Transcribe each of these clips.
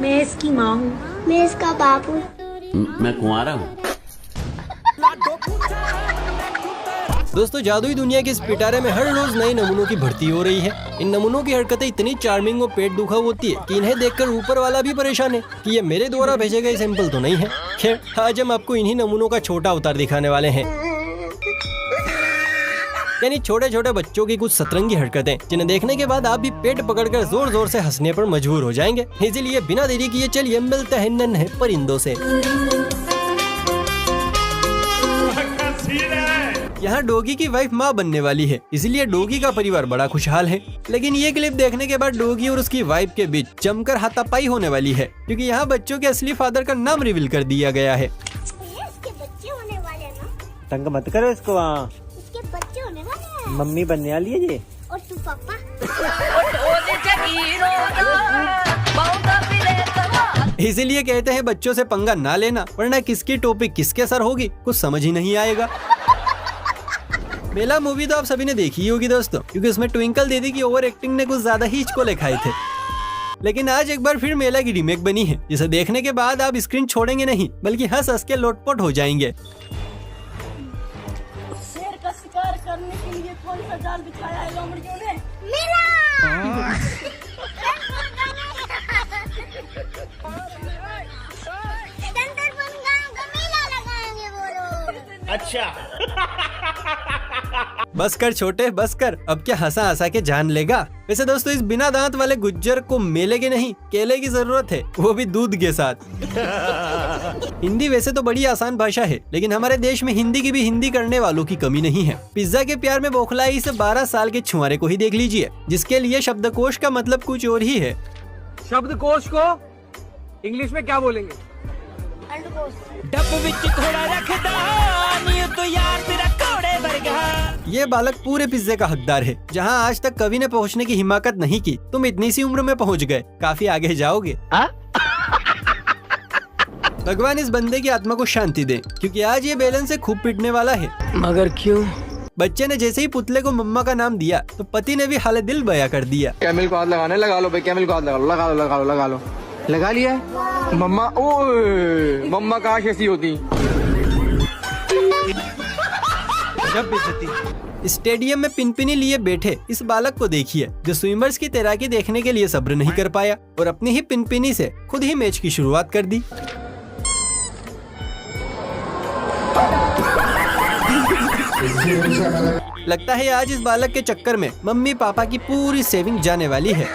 मैं इसकी माँ हूँ। मैं इसका बाप हूँ। मैं कुंवारा हूँ। दोस्तों, जादुई दुनिया के इस पिटारे में हर रोज नए नमूनों की भर्ती हो रही है। इन नमूनों की हरकतें इतनी चार्मिंग और पेट दुखा होती है कि इन्हें देखकर ऊपर वाला भी परेशान है कि ये मेरे द्वारा भेजे गए सैंपल तो नहीं है। खैर, आज हम आपको इन्हीं नमूनों का छोटा अवतार दिखाने वाले हैं, यानी छोटे छोटे बच्चों की कुछ सतरंगी हरकतें, जिन्हें देखने के बाद आप भी पेट पकड़कर जोर जोर से हंसने पर मजबूर हो जाएंगे। इसीलिए बिना देरी किए चलिए मिलते हैं नन्हे परिंदों से। यहाँ डॉगी की वाइफ माँ बनने वाली है, इसलिए डॉगी का परिवार बड़ा खुशहाल है। लेकिन ये क्लिप देखने के बाद डॉगी और उसकी वाइफ के बीच जमकर हाथापाई होने वाली है, क्योंकि यहाँ बच्चों के असली फादर का नाम रिवील कर दिया गया है। इसके बच्चे होने वाले हैं ना? तंग मत करो इसको। वहाँ इसके बच्चे होने वाले हैं। मम्मी बनने वाली है ये। और तू पापा? इसीलिए कहते हैं बच्चों से पंगा ना लेना, वरना किसकी टोपी किसके सर होगी कुछ समझ ही नहीं आएगा। मेला मूवी तो आप सभी ने देखी ही होगी दोस्तों, क्योंकि उसमें ट्विंकल दीदी की ओवर एक्टिंग ने कुछ ज्यादा ही हिचकोले खाए थे। लेकिन आज एक बार फिर मेला की रीमेक बनी है, जिसे देखने के बाद आप स्क्रीन छोड़ेंगे नहीं, बल्कि हंस हंस के लोटपोट हो जाएंगे। शेर का शिकार करने के लिए कौन सा जाल बिछाया है लोमड़ियों ने? बस कर छोटे, बस कर, अब क्या हंसा हंसा के जान लेगा। वैसे दोस्तों, इस बिना दांत वाले गुज्जर को मेले के नहीं केले की जरूरत है, वो भी दूध के साथ। हिंदी वैसे तो बड़ी आसान भाषा है, लेकिन हमारे देश में हिंदी की भी हिंदी करने वालों की कमी नहीं है। पिज्जा के प्यार में बौखलाई से 12 साल के छुआरे को ही देख लीजिए, जिसके लिए शब्दकोश का मतलब कुछ और ही है। शब्दकोश को इंग्लिश में क्या बोलेंगे? ये बालक पूरे पिज्जे का हकदार है। जहां आज तक कवि ने पहुंचने की हिम्मत नहीं की, तुम इतनी सी उम्र में पहुंच गए, काफी आगे जाओगे। भगवान इस बंदे की आत्मा को शांति दे, क्योंकि आज ये बेलन से खूब पिटने वाला है। मगर क्यों? बच्चे ने जैसे ही पुतले को मम्मा का नाम दिया, तो पति ने भी हाले दिल बया कर दिया। कैमल को हाथ लगाने लगा लो भाई, कैमल को हाथ लगा लो, लगा लो, लगा लो, लगा लो। लगा लिया मम्मा। ओए मम्मा काश ऐसी होती। स्टेडियम में पिनपिनी लिए बैठे इस बालक को देखिए, जो स्विमर्स की तैराकी देखने के लिए सब्र नहीं कर पाया और अपनी ही पिनपिनी से खुद ही मैच की शुरुआत कर दी। लगता है आज इस बालक के चक्कर में मम्मी पापा की पूरी सेविंग जाने वाली है।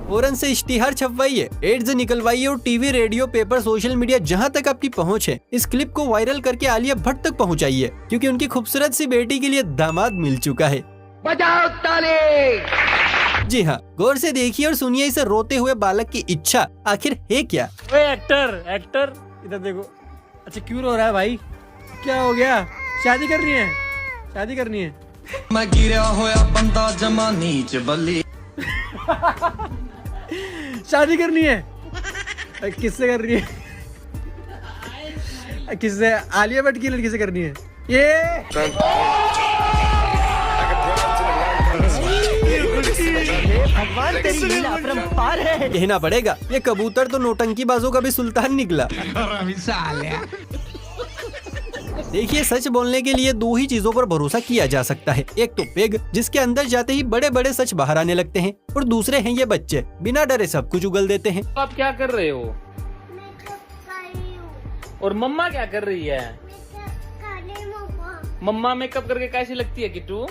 फौरन से इश्तिहार छपवाइए, एड्स निकलवाइए और TV, radio, paper, social media जहां तक आपकी पहुंच है, इस क्लिप को वायरल करके आलिया भट्ट तक पहुंचाइए, क्योंकि उनकी खूबसूरत सी बेटी के लिए दामाद मिल चुका है। बजाओ ताली। जी हाँ, गौर से देखिए और सुनिए इसे रोते हुए बालक की इच्छा आखिर है क्या। एक्टर इधर देखो। अच्छा, क्यों रो रहा है भाई? क्या हो गया? शादी करनी है? शादी करनी है? मैं गिरा होया बंदा जमा नीच बल्ली। शादी करनी है? किससे करनी है? किससे? आलिया भट्ट की लड़की से करनी है? ये भगवान तेरी लीला अपरंपार है। कहना पड़ेगा, ये कबूतर तो नौटंकीबाजों का भी सुल्तान निकला। देखिए, सच बोलने के लिए दो ही चीजों पर भरोसा किया जा सकता है। एक तो पेग, जिसके अंदर जाते ही बड़े बड़े सच बाहर आने लगते हैं, और दूसरे हैं ये बच्चे, बिना डरे सब कुछ उगल देते हैं। आप क्या कर रहे हो? मैं तो खा रही हूँ। और मम्मा क्या कर रही है? मैं तो खा रही हूँ। मम्मा मेकअप करके कैसी लगती है किट्टू?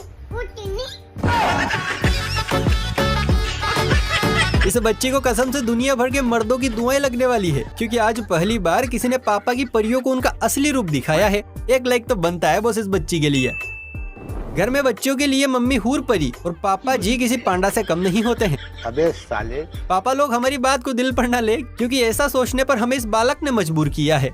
इस बच्चे को कसम से दुनिया भर के मर्दों की दुआएं लगने वाली है, क्योंकि आज पहली बार किसी ने पापा की परियों को उनका असली रूप दिखाया है। एक लाइक तो बनता है बस इस बच्ची के लिए। घर में बच्चों के लिए मम्मी हूर परी और पापा जी किसी पांडा से कम नहीं होते हैं। अबे साले। पापा लोग हमारी बात को दिल पर न ले, क्योंकि ऐसा सोचने पर हमें इस बालक ने मजबूर किया है।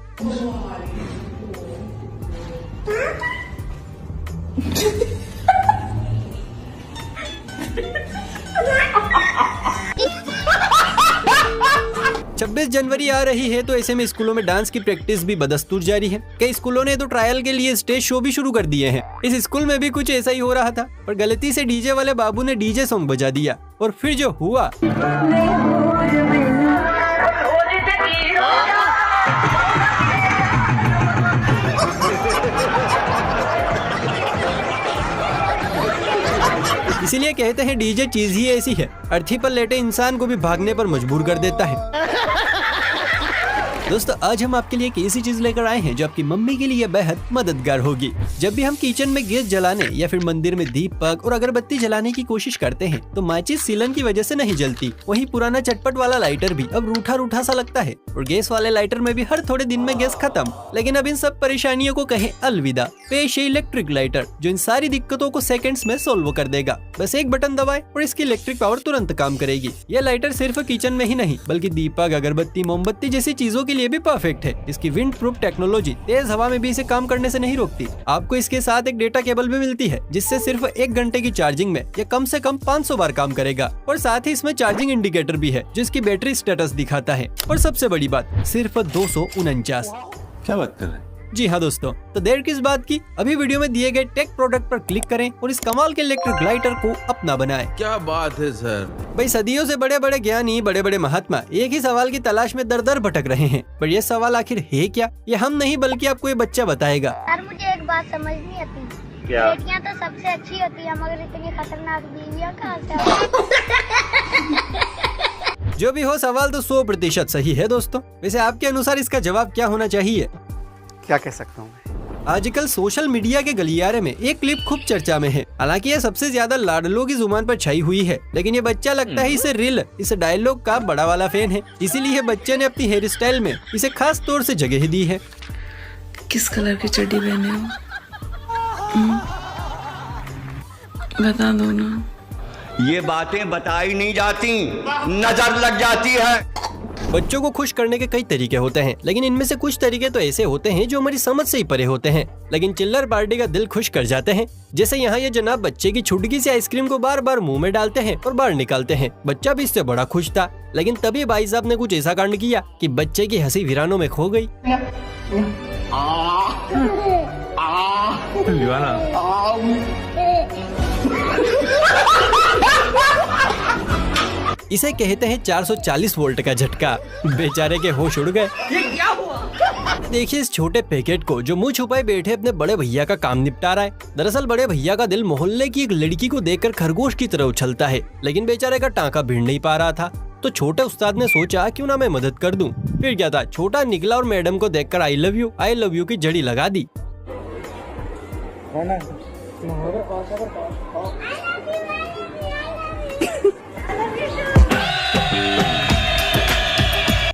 छब्बीस जनवरी आ रही है, तो ऐसे में स्कूलों में डांस की प्रैक्टिस भी बदस्तूर जारी है। कई स्कूलों ने तो ट्रायल के लिए स्टेज शो भी शुरू कर दिए हैं। इस स्कूल में भी कुछ ऐसा ही हो रहा था, पर गलती से डीजे वाले बाबू ने डीजे सॉन्ग बजा दिया और फिर जो हुआ, इसीलिए कहते हैं डीजे चीज ही ऐसी है, अर्थी पर लेटे इंसान को भी भागने पर मजबूर कर देता है। दोस्तों आज हम आपके लिए एक ऐसी चीज लेकर आए हैं जो आपकी मम्मी के लिए बेहद मददगार होगी। जब भी हम किचन में गैस जलाने या फिर मंदिर में दीपक और अगरबत्ती जलाने की कोशिश करते हैं तो माचिस सीलन की वजह से नहीं जलती। वही पुराना चटपट वाला लाइटर भी अब रूठा रूठा सा लगता है और गैस वाले लाइटर में भी हर थोड़े दिन में गैस खत्म। लेकिन अब इन सब परेशानियों को कहे अलविदा, पेश है इलेक्ट्रिक लाइटर जो इन सारी दिक्कतों को सेकंड्स में सोल्व कर देगा। बस एक बटन दबाए और इसकी इलेक्ट्रिक पावर तुरंत काम करेगी। यह लाइटर सिर्फ किचन में ही नहीं बल्कि दीपक, अगरबत्ती, मोमबत्ती जैसी चीजों के लिए भी परफेक्ट है। इसकी विंड प्रूफ टेक्नोलॉजी तेज हवा में भी इसे काम करने से नहीं रोकती। आपको इसके साथ एक डेटा केबल भी मिलती है जिससे सिर्फ 1 घंटे की चार्जिंग में यह कम से कम 500 बार काम करेगा। और साथ ही इसमें चार्जिंग इंडिकेटर भी है जिसकी बैटरी स्टेटस दिखाता है। और सबसे बड़ी बात, सिर्फ 249। क्या बात कर रहे हैं? जी हाँ दोस्तों, तो देर किस बात की, अभी वीडियो में दिए गए टेक प्रोडक्ट पर क्लिक करें और इस कमाल के इलेक्ट्रिक लाइटर को अपना बनाएं। क्या बात है सर। भाई सदियों से बड़े बड़े ज्ञानी, बड़े बड़े महात्मा एक ही सवाल की तलाश में दर दर भटक रहे हैं, पर यह सवाल आखिर है क्या, ये हम नहीं बल्कि आपको ये बच्चा बताएगा। यार मुझे एक बात समझ नहीं आती, क्या? बेटियां तो सबसे अच्छी होती है मगर इतनी खतरनाक बीवियां कहाँ से आती? जो भी हो, सवाल तो 100% सही है दोस्तों। वैसे आपके अनुसार इसका जवाब क्या होना चाहिए? क्या कह सकता हूँ? आजकल सोशल मीडिया के गलियारे में एक क्लिप खूब चर्चा में है। हालांकि यह सबसे ज्यादा लाडलों की जुबान पर छाई हुई है, लेकिन ये बच्चा लगता है इसे रील, इस डायलॉग का बड़ा वाला फैन है। इसीलिए बच्चे ने अपनी हेयर स्टाइल में इसे खास तौर से जगह दी है। किस कलर की चड्डी पहने हो? बता दो ना। ये बातें बताई नहीं जाती, नजर लग जाती है। बच्चों को खुश करने के कई तरीके होते हैं, लेकिन इनमें से कुछ तरीके तो ऐसे होते हैं जो हमारी समझ से ही परे होते हैं, लेकिन चिल्लर पार्टी का दिल खुश कर जाते हैं। जैसे यहाँ ये जनाब बच्चे की छुटकी से आइसक्रीम को बार बार मुंह में डालते हैं और बाहर निकालते हैं। बच्चा भी इससे बड़ा खुश था, लेकिन तभी भाई साहब ने कुछ ऐसा कांड किया कि बच्चे की हंसी वीरानों में खो गई। इसे कहते हैं 440 वोल्ट का झटका। बेचारे के होश उड़ गए। देखिए इस छोटे पैकेट को जो मुंह छुपाए बैठे अपने बड़े भैया का काम निपटा रहा है। दरअसल बड़े भैया का दिल मोहल्ले की एक लड़की को देखकर खरगोश की तरह उछलता है, लेकिन बेचारे का टांका भिड़ नहीं पा रहा था। तो छोटे उस्ताद ने सोचा क्यों ना मैं मदद कर दूं। फिर क्या था, छोटा निकला और मैडम को देखकर आई लव यू की जड़ी लगा दी।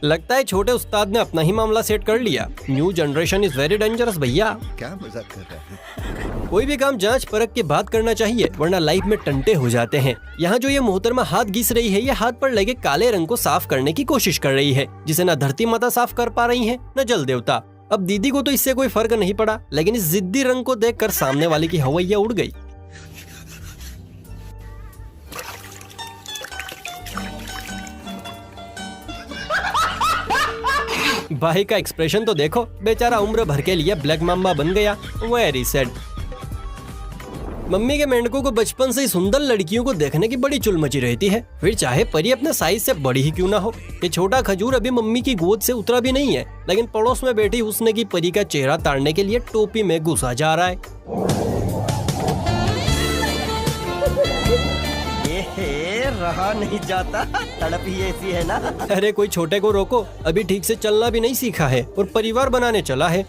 लगता है छोटे उस्ताद ने अपना ही मामला सेट कर लिया। New generation is very dangerous भैया। क्या मजाक कर रहे हैं? कोई भी काम जांच परख के बाद करना चाहिए, वरना लाइफ में टंटे हो जाते हैं। यहाँ जो ये मोहतरमा हाथ घिस रही है, ये हाथ पर लगे काले रंग को साफ करने की कोशिश कर रही है, जिसे न धरती माता साफ कर पा रही है न जल देवता। अब दीदी को तो इससे कोई फर्क नहीं पड़ा, लेकिन इस जिद्दी रंग को देखकर सामने वाले की हवैया उड़ गई। भाई का एक्सप्रेशन तो देखो, बेचारा उम्र भर के लिए ब्लैक माम्बा बन गया। Very sad. मम्मी के मेंढकों को बचपन से ही सुंदर लड़कियों को देखने की बड़ी चुल मची रहती है, फिर चाहे परी अपने साइज से बड़ी ही क्यों ना हो। ये छोटा खजूर अभी मम्मी की गोद से उतरा भी नहीं है, लेकिन पड़ोस में बैठी हुस्न की परी का चेहरा ताड़ने के लिए टोपी में घुसा जा रहा है। रहा नहीं जाता, तड़प ही ऐसी है ना। अरे कोई छोटे को रोको, अभी ठीक से चलना भी नहीं सीखा है और परिवार बनाने चला है।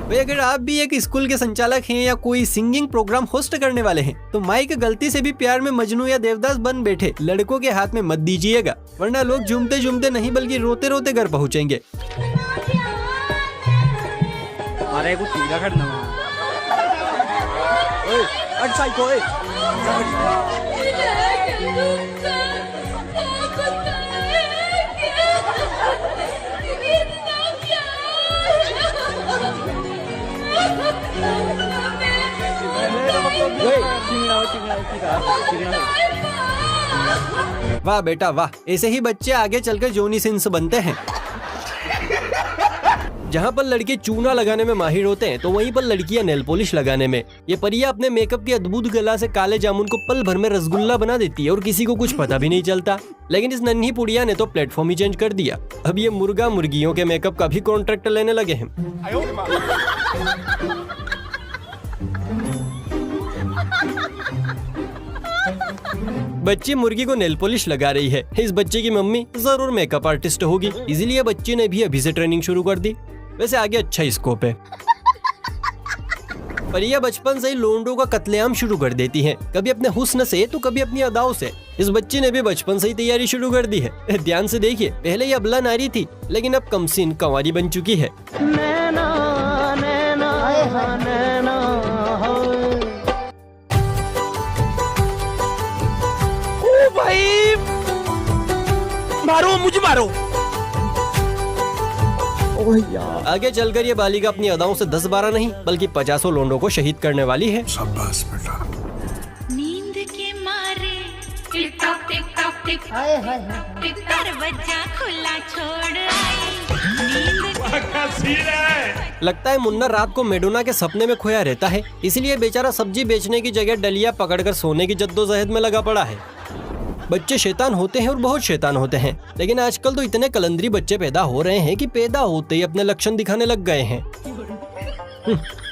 भाई अगर आप भी एक स्कूल के संचालक हैं या कोई सिंगिंग प्रोग्राम होस्ट करने वाले हैं, तो माइक गलती से भी प्यार में मजनू या देवदास बन बैठे लड़कों के हाथ में मत दीजिएगा, वरना लोग झूमते झूमते नहीं बल्कि रोते रोते घर पहुँचेंगे। वाह बेटा वाह, ऐसे ही बच्चे आगे चलकर जोनी सिंस बनते हैं। जहाँ पर लड़के चूना लगाने में माहिर होते हैं तो वहीं पर लड़कियां नेल पॉलिश लगाने में। ये परिया अपने मेकअप की अद्भुत कला से काले जामुन को पल भर में रसगुल्ला बना देती है और किसी को कुछ पता भी नहीं चलता। लेकिन इस नन्ही पुड़िया ने तो प्लेटफॉर्म ही चेंज कर दिया। अब ये मुर्गा मुर्गियों के मेकअप का भी कॉन्ट्रैक्ट लेने लगे हैं। बच्ची मुर्गी को नेल पॉलिश लगा रही है। इस बच्चे की मम्मी जरूर मेकअप आर्टिस्ट होगी, इसीलिए बच्ची ने भी अभी से ट्रेनिंग शुरू कर दी। वैसे आगे अच्छा स्कोप है। परिया बचपन से ही लोंडों का कत्लेआम शुरू कर देती हैं, कभी अपने हुस्न से तो कभी अपनी अदाओं से। इस बच्ची ने भी बचपन से ही तैयारी शुरू कर दी है। ध्यान से देखिए, पहले ये अबला नारी थी लेकिन अब कमसीन कंवारी बन चुकी है। भाई मारो, मुझे मारो। आगे चलकर ये बालिका अपनी अदाओं से 10-12 नहीं बल्कि 50 लोंडों को शहीद करने वाली है। शाबाश बेटा। नींद के मारे tick tock tick tock tick टिक दरवाजा खुला छोड़ आई। लगता है मुन्ना रात को मेडोना के सपने में खोया रहता है, इसलिए बेचारा सब्जी बेचने की जगह डलिया पकड़कर सोने की जद्दोजहद में लगा पड़ा है। बच्चे शैतान होते हैं और बहुत शैतान होते हैं, लेकिन आजकल तो इतने कलंदरी बच्चे पैदा हो रहे हैं कि पैदा होते ही अपने लक्षण दिखाने लग गए हैं।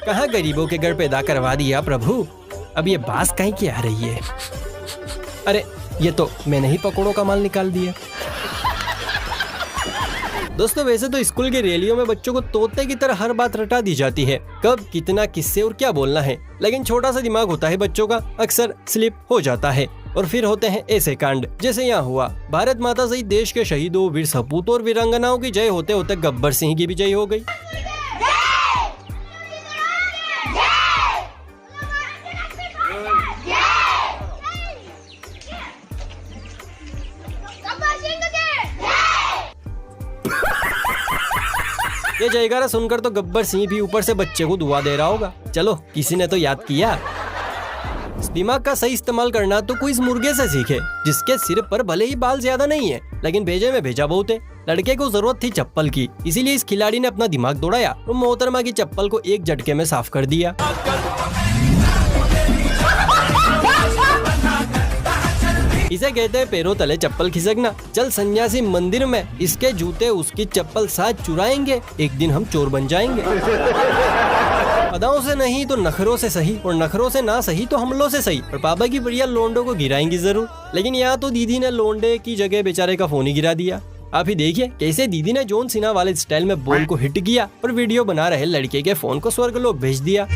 कहाँ गरीबों के घर पैदा करवा दिया प्रभु। अब ये बास कहीं की आ रही है। अरे ये तो मैंने ही पकौड़ों का माल निकाल दिया। दोस्तों वैसे तो स्कूल की रैलियों में बच्चों को तोते की तरह हर बात रटा दी जाती है, कब कितना किससे और क्या बोलना है। लेकिन छोटा सा दिमाग होता है बच्चों का, अक्सर स्लिप हो जाता है और फिर होते हैं ऐसे कांड जैसे यहाँ हुआ। भारत माता सहित देश के शहीदों, वीर सपूतों और वीरांगनाओं की जय होते होते गब्बर सिंह की भी जय हो गई। ये जयकारा सुनकर तो गब्बर सिंह भी ऊपर से बच्चे को दुआ दे रहा होगा। चलो किसी ने तो याद किया। दिमाग का सही इस्तेमाल करना तो कोई इस मुर्गे से सीखे, जिसके सिर पर भले ही बाल ज्यादा नहीं है लेकिन भेजे में भेजा बहुत है। लड़के को जरूरत थी चप्पल की, इसीलिए इस खिलाड़ी ने अपना दिमाग दौड़ाया और मोहतरमा की चप्पल को एक झटके में साफ कर दिया। इसे कहते हैं पैरों तले चप्पल खिसकना। चल सन्यासी मंदिर में, इसके जूते उसकी चप्पल साथ चुराएंगे, एक दिन हम चोर बन जाएंगे। अदाओं से नहीं तो नखरों से सही, और नखरों से ना सही तो हमलों से सही। और पापा की बढ़िया लोंडों को गिराएंगी जरूर। लेकिन यहाँ तो दीदी ने लोंडे की जगह बेचारे का फोन ही गिरा दिया। आप ही देखिए कैसे दीदी ने जॉन सीना वाले स्टाइल में बॉल को हिट किया और वीडियो बना रहे लड़के के फोन को स्वर्गलोक भेज दिया।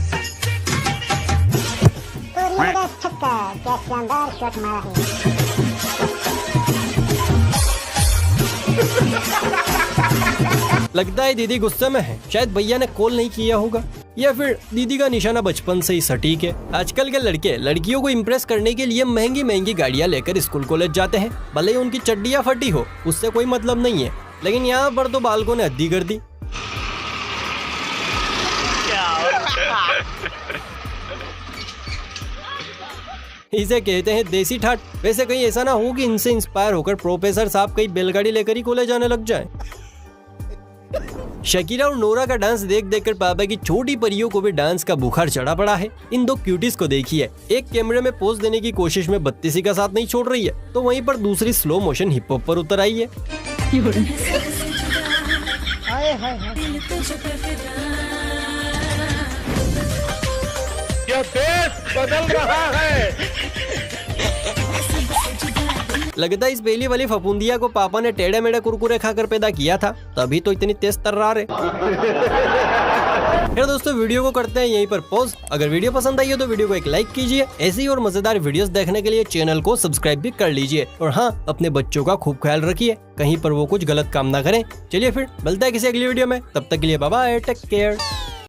लगता है दीदी गुस्से में है, शायद भैया ने कॉल नहीं किया होगा, या फिर दीदी का निशाना बचपन से ही सटीक है। आजकल के लड़के लड़कियों को इम्प्रेस करने के लिए महंगी महंगी गाड़ियां लेकर स्कूल कॉलेज जाते हैं, भले ही उनकी चड्डियां फटी हो, उससे कोई मतलब नहीं है। लेकिन यहाँ पर तो बालकों ने हद्दी कर दी। इसे कहते हैं देसी ठाट। वैसे कहीं ऐसा ना हो कि इनसे इंस्पायर होकर प्रोफेसर साहब कहीं बैलगाड़ी लेकर ही कॉलेज जाने लग जाए। शकीरा और नोरा का डांस देख देखकर पापा की छोटी परियों को भी डांस का बुखार चढ़ा पड़ा है। इन दो क्यूटीज को देखिए, एक कैमरे में पोज देने की कोशिश में बत्तीसी का साथ नहीं छोड़ रही है, तो वहीं पर दूसरी स्लो मोशन हिप हॉप पर उतर आई है। यह देश बदल रहा है। लगता है इस बेली वाली फफूंदिया को पापा ने टेढ़े मेढ़े कुरकुरे खाकर पैदा किया था, तभी तो इतनी तेज तर्रार है। फिर दोस्तों वीडियो को करते हैं यहीं पर पॉज। अगर वीडियो पसंद आई हो तो वीडियो को एक लाइक कीजिए। ऐसी और मजेदार वीडियोस देखने के लिए चैनल को सब्सक्राइब भी कर लीजिए। और हाँ, अपने बच्चों का खूब ख्याल रखिए, कहीं पर वो कुछ गलत काम ना करें। चलिए फिर मिलता है किसी अगली वीडियो में, तब तक के लिए बाय बाय, टेक केयर।